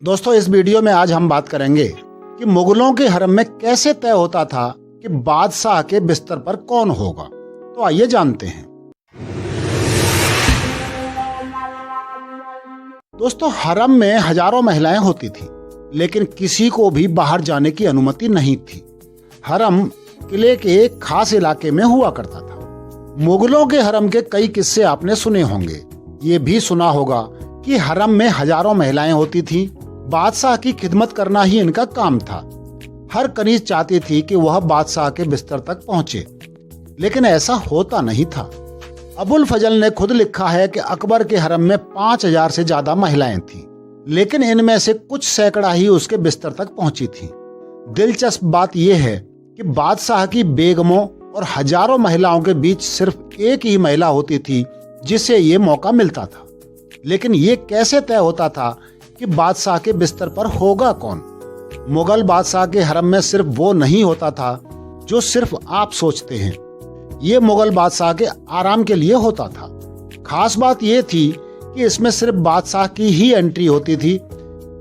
दोस्तों, इस वीडियो में आज हम बात करेंगे कि मुगलों के हरम में कैसे तय होता था कि बादशाह के बिस्तर पर कौन होगा। तो आइए जानते हैं। दोस्तों, हरम में हजारों महिलाएं होती थी, लेकिन किसी को भी बाहर जाने की अनुमति नहीं थी। हरम किले के एक खास इलाके में हुआ करता था। मुगलों के हरम के कई किस्से आपने सुने होंगे। ये भी सुना होगा कि हरम में हजारों महिलाएं होती थीं। बादशाह की खिदमत करना ही इनका काम था। हर कनीज चाहती थी कि वह बादशाह के बिस्तर तक पहुंचे, लेकिन ऐसा होता नहीं था। अबुल फजल ने खुद लिखा है कि अकबर के हरम में 5000 से ज्यादा महिलाएं थीं, लेकिन इनमें से कुछ सैकड़ा ही उसके बिस्तर तक पहुंची थीं। दिलचस्प बात यह है कि बादशाह की बेगमों और हजारों महिलाओं के बीच सिर्फ एक ही महिला होती थी जिसे ये मौका मिलता था। लेकिन ये कैसे तय होता था कि बादशाह के बिस्तर पर होगा कौन? मुगल बादशाह के हरम में सिर्फ वो नहीं होता था जो सिर्फ आप सोचते हैं। ये मुगल बादशाह के आराम के लिए होता था। खास बात ये थी कि इसमें सिर्फ बादशाह की ही एंट्री होती थी।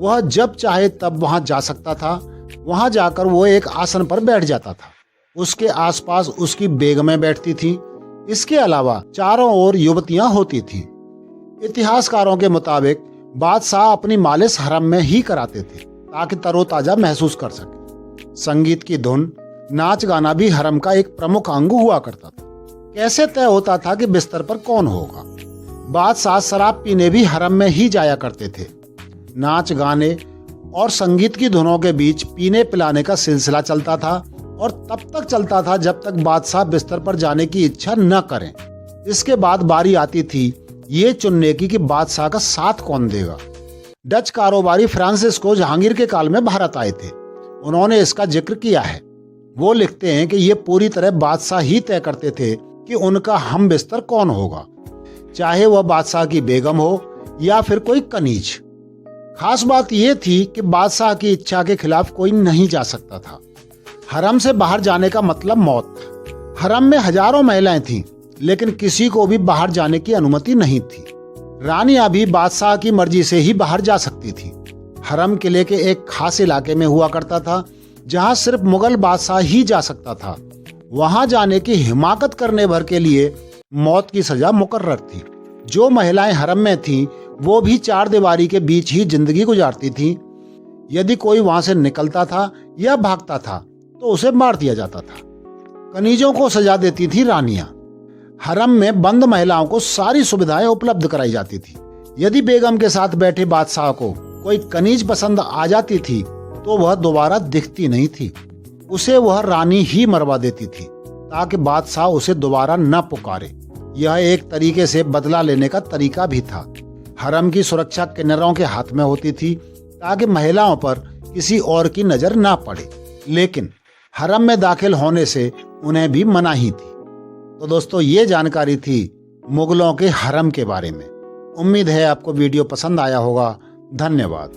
वह जब चाहे तब वहां जा सकता था। वहां जाकर वो एक आसन पर बैठ जाता था। उसके आसपास उसकी बेगमें बैठती थीं। इसके अलावा चारों ओर युवतियां होती थीं। इतिहासकारों के मुताबिक बादशाह अपनी मालिश हरम में ही कराते थे ताकि तरोताजा महसूस कर सके। संगीत की धुन, नाच गाना भी हरम का एक प्रमुख अंग हुआ करता था। कैसे तय होता था कि बिस्तर पर कौन होगा? बादशाह शराब पीने भी हरम में ही जाया करते थे। नाच गाने और संगीत की धुनों के बीच पीने पिलाने का सिलसिला चलता था और तब तक चलता था जब तक बादशाह बिस्तर पर जाने की इच्छा न करें। इसके बाद बारी आती थी ये चुनने की कि बादशाह का साथ कौन देगा। डच कारोबारी फ्रांसिस्को जहांगीर के काल में भारत आए थे। उन्होंने इसका जिक्र किया है। वो लिखते हैं कि ये पूरी तरह बादशाह ही तय करते थे कि उनका हम बिस्तर कौन होगा, चाहे वह बादशाह की बेगम हो या फिर कोई कनीज। खास बात यह थी कि बादशाह की इच्छा के खिलाफ कोई नहीं जा सकता था। हरम से बाहर जाने का मतलब मौत। हरम में हजारों महिलाएं थीं, लेकिन किसी को भी बाहर जाने की अनुमति नहीं थी। रानियां भी बादशाह की मर्जी से ही बाहर जा सकती थी। हरम किले के एक खास इलाके में हुआ करता था जहां सिर्फ मुगल बादशाह ही जा सकता था। वहां जाने की हिमाकत करने भर के लिए मौत की सजा मुकर्रर थी। जो महिलाएं हरम में थीं वो भी चार दीवारी के बीच ही जिंदगी गुजारती थीं। यदि कोई वहां से निकलता था या भागता था तो उसे मार दिया जाता था। कनीजों को सजा देती थी रानियां। हरम में बंद महिलाओं को सारी सुविधाएं उपलब्ध कराई जाती थी। यदि बेगम के साथ बैठे बादशाह को कोई कनीज पसंद आ जाती थी तो वह दोबारा दिखती नहीं थी। उसे वह रानी ही मरवा देती थी ताकि बादशाह उसे दोबारा न पुकारे। यह एक तरीके से बदला लेने का तरीका भी था। हरम की सुरक्षा किन्नरों के हाथ में होती थी ताकि महिलाओं पर किसी और की नजर न पड़े, लेकिन हरम में दाखिल होने से उन्हें भी मनाही थी। तो दोस्तों, ये जानकारी थी मुगलों के हरम के बारे में। उम्मीद है आपको वीडियो पसंद आया होगा। धन्यवाद।